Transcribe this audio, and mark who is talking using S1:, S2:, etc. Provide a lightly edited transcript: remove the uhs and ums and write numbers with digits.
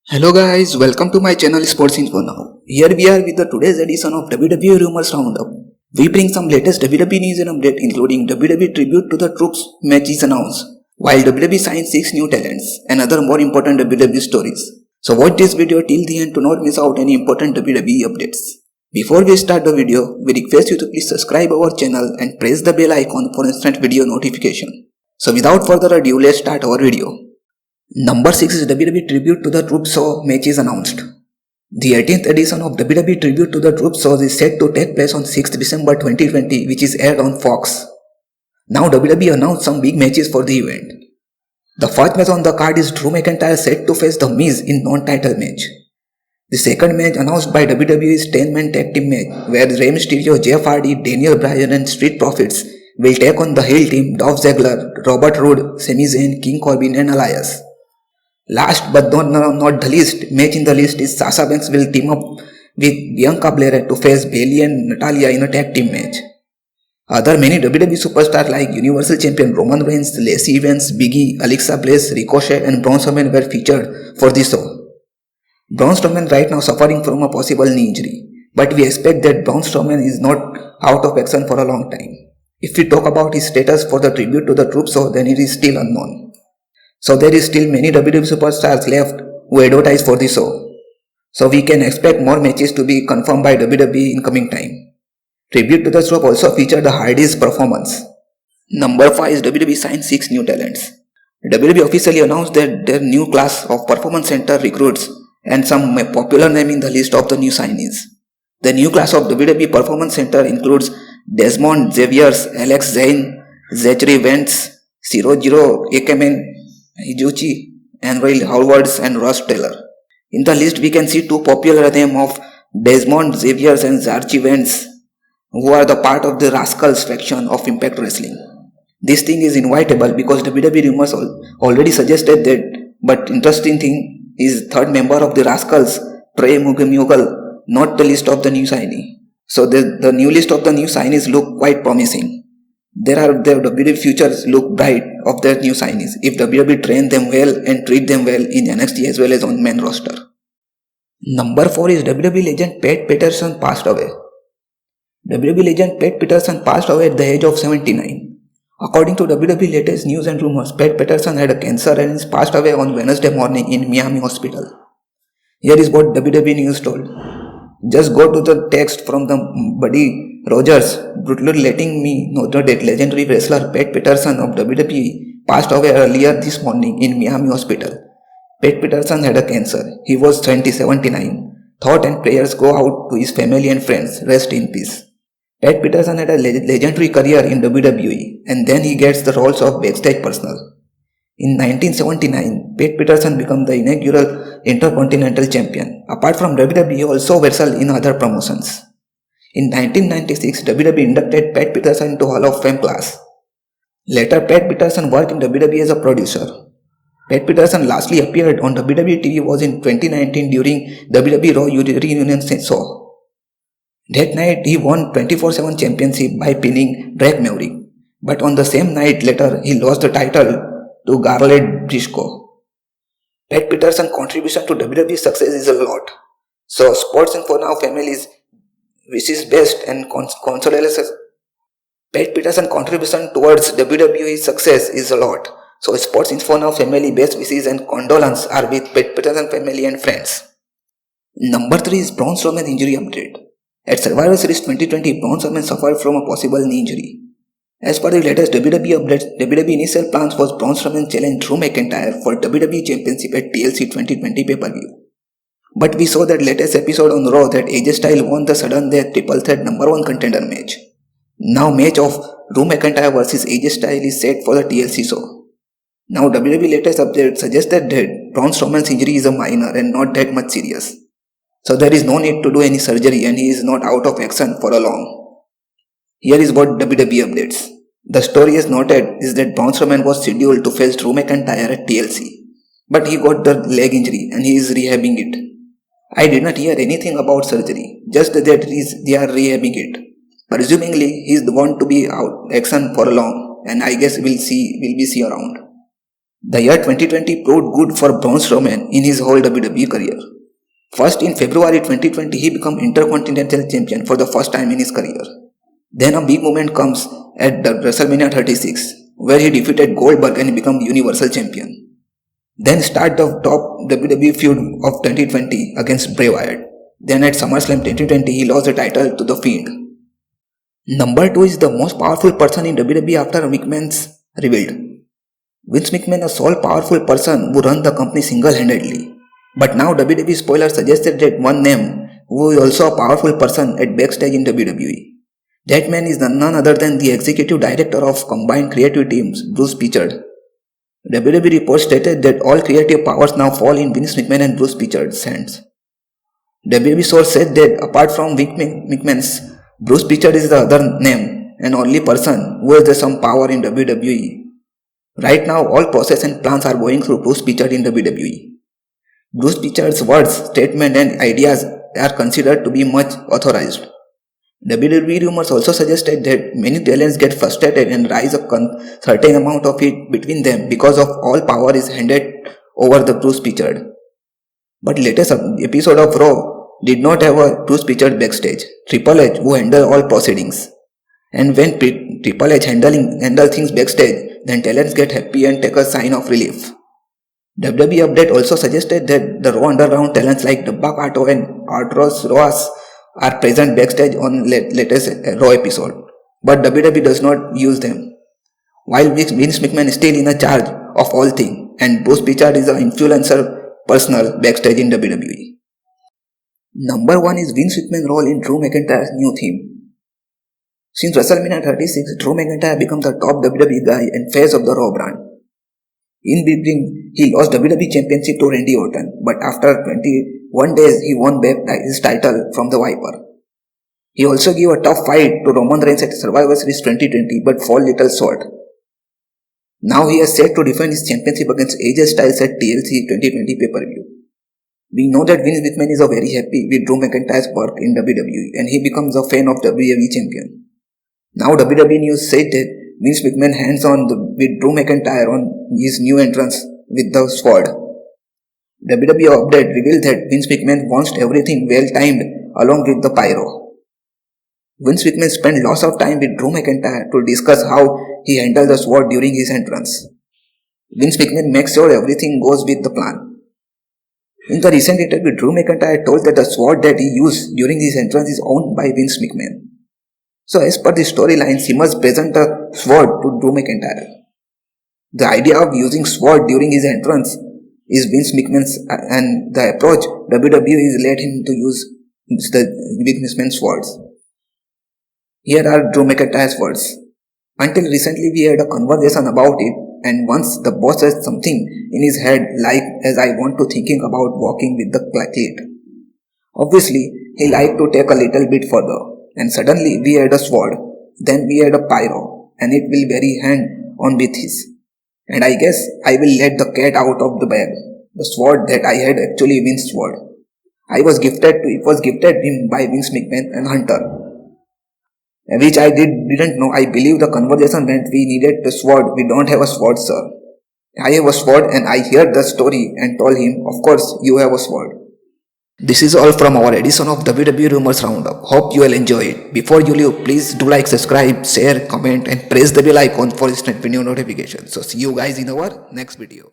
S1: Hello guys, welcome to my channel Sports Info Now. Here we are with the today's edition of WWE Rumors Roundup. We bring some latest WWE news and update including WWE Tribute to the Troops matches announced, while WWE signs 6 new talents and other more important WWE stories. So watch this video till the end to not miss out any important WWE updates. Before we start the video, we request you to please subscribe our channel and press the bell icon for instant video notification. So without further ado, let's start our video. Number 6 is WWE Tribute to the Troops show matches announced. The 18th edition of WWE Tribute to the Troops show is set to take place on 6th December 2020, which is aired on Fox. Now WWE announced some big matches for the event. The first match on the card is Drew McIntyre set to face The Miz in non-title match. The second match announced by WWE is 10-man tag team match where Rey Mysterio, Jeff Hardy, Daniel Bryan and Street Profits will take on the heel team Dolph Ziggler, Robert Roode, Sami Zayn, King Corbin and Elias. Last but not the least match in the list is Sasha Banks will team up with Bianca Belair to face Bayley and Natalya in a tag team match. Other many WWE superstars like Universal Champion Roman Reigns, Lacey Evans, Big E, Alexa Bliss, Ricochet and Braun Strowman were featured for this show. Braun Strowman right now suffering from a possible knee injury, but we expect that Braun Strowman is not out of action for a long time. If we talk about his status for the tribute to the troops show, then it is still unknown. So there is still many WWE superstars left who advertise for the show. So we can expect more matches to be confirmed by WWE in coming time. Tribute to the show also featured the Hardy's performance. Number 5 is WWE signed 6 new talents. WWE officially announced that their new class of performance center recruits and some popular name in the list of the new signees. The new class of WWE performance center includes Desmond Xavier's, Alex Zane, Zachary Wentz, Shirojiro Ikemen, Hizuchi, Enroy Howards and Ross Taylor. In the list we can see two popular names of Desmond Xaviers and Zarchi Wentz, who are the part of the Rascals faction of Impact Wrestling. This thing is inevitable because WWE Rumors already suggested that, but interesting thing is third member of the Rascals, Trey Mugel, not the list of the new signee. So the new list of the new signees look quite promising. The WWE futures look bright of their new signees if WWE train them well and treat them well in NXT as well as on main roster. Number 4 is WWE legend Pat Patterson passed away. WWE legend Pat Patterson passed away at the age of 79. According to WWE Latest News and Rumours, Pat Patterson had a cancer and is passed away on Wednesday morning in Miami Hospital. Here is what WWE News told. Just go to the text from the Buddy Rogers, brutally letting me know that legendary wrestler Pat Patterson of WWE passed away earlier this morning in Miami Hospital. Pat Patterson had a cancer. He was 79. Thought and prayers go out to his family and friends. Rest in peace. Pat Patterson had a legendary career in WWE and then he gets the roles of backstage personal. In 1979, Pat Patterson became the inaugural Intercontinental Champion. Apart from WWE, he also wrestled in other promotions. In 1996, WWE inducted Pat Patterson into Hall of Fame class. Later, Pat Patterson worked in WWE as a producer. Pat Patterson lastly appeared on WWE TV was in 2019 during WWE Raw Reunion show. That night, he won 24/7 championship by pinning Drake Maverick. But on the same night later, he lost the title to Garland Briscoe. Pat Patterson's contribution to WWE success is a lot. So Sports Info Now families wishes best and condolences. Pat Patterson's contribution towards WWE success is a lot. So Sports Info Now family best wishes and condolences are with Pat Patterson family and friends. Number 3 is Braun Strowman injury update. At Survivor Series 2020, Braun Strowman suffered from a possible knee injury. As per the latest WWE updates, WWE initial plans was Braun Strowman challenge Drew McIntyre for WWE Championship at TLC 2020 pay-per-view. But we saw that latest episode on Raw that AJ Styles won the sudden death triple threat number 1 contender match. Now match of Drew McIntyre vs AJ Styles is set for the TLC show. Now WWE latest update suggested that Braun Strowman's injury is a minor and not that much serious. So there is no need to do any surgery and he is not out of action for a long. Here is what WWE updates. The story is noted is that Braun Strowman was scheduled to face Drew McIntyre at TLC, but he got the leg injury and he is rehabbing it. I did not hear anything about surgery, just that they are rehabbing it. Presumably, he is the one to be out action for long, and I guess we'll be see around. The year 2020 proved good for Braun Strowman in his whole WWE career. First, in February 2020, he became Intercontinental Champion for the first time in his career. Then a big moment comes at the WrestleMania 36, where he defeated Goldberg and became Universal Champion. Then start the top WWE feud of 2020 against Bray Wyatt. Then at SummerSlam 2020, he lost the title to The Fiend. Number 2 is the most powerful person in WWE after McMahon's revealed. Vince McMahon, a sole powerful person who runs the company single-handedly. But now WWE Spoilers suggested that one name who is also a powerful person at backstage in WWE. That man is none other than the executive director of combined creative teams, Bruce Prichard. WWE reports stated that all creative powers now fall in Vince McMahon and Bruce Prichard's hands. WWE source said that apart from McMahon's, Bruce Prichard is the other name and only person who has some power in WWE. Right now, all process and plans are going through Bruce Prichard in WWE. Bruce Prichard's words, statements and ideas are considered to be much authorized. WWE Rumors also suggested that many talents get frustrated and rise a certain amount of it between them because of all power is handed over the Bruce Prichard. But latest episode of Raw did not have a Bruce Prichard backstage. Triple H who handled all proceedings. And when Triple H handle things backstage, then talents get happy and take a sign of relief. WWE Update also suggested that the Raw Underground talents like Dabba Kato and Artros Roas are present backstage on latest Raw episode, but WWE does not use them. While Vince McMahon is still in charge of all things, and Bruce Prichard is an influencer personal backstage in WWE. Number 1 is Vince McMahon's role in Drew McIntyre's new theme. Since WrestleMania 36, Drew McIntyre becomes the top WWE guy and face of the Raw brand. In beginning, he lost WWE Championship to Randy Orton, but after 21 days, he won back his title from the Viper. He also gave a tough fight to Roman Reigns at Survivor Series 2020, but fell little short. Now he is set to defend his championship against AJ Styles at TLC 2020 pay-per-view. We know that Vince McMahon is very happy with Drew McIntyre's work in WWE, and he becomes a fan of WWE Champion. Now WWE News said that Vince McMahon hands-on with Drew McIntyre on his new entrance with the sword. WWE Update revealed that Vince McMahon wants everything well-timed along with the pyro. Vince McMahon spent lots of time with Drew McIntyre to discuss how he handled the sword during his entrance. Vince McMahon makes sure everything goes with the plan. In the recent interview, Drew McIntyre told that the sword that he used during his entrance is owned by Vince McMahon. So as per the storyline, he must present a sword to Drew McIntyre. The idea of using sword during his entrance is Vince McMahon's, and the approach WWE is let him to use the Vince McMahon's swords. Here are Drew McIntyre's words. Until recently we had a conversation about it, and once the boss has something in his head like as I want to thinking about walking with the cleat. Obviously, he liked to take a little bit further. And suddenly we had a sword, then we had a pyro, and it will very hand-on with his. And I guess I will let the cat out of the bag. The sword that I had actually Vince's sword. It was gifted him by Vince McMahon and Hunter. Which I didn't know. I believe the conversation meant we needed the sword. We don't have a sword, sir. I have a sword and I heard the story and told him, of course you have a sword. This is all from our edition of WWE Rumors Roundup. Hope you will enjoy it. Before you leave, please do like, subscribe, share, comment and press the bell icon for instant video notifications. So see you guys in our next video.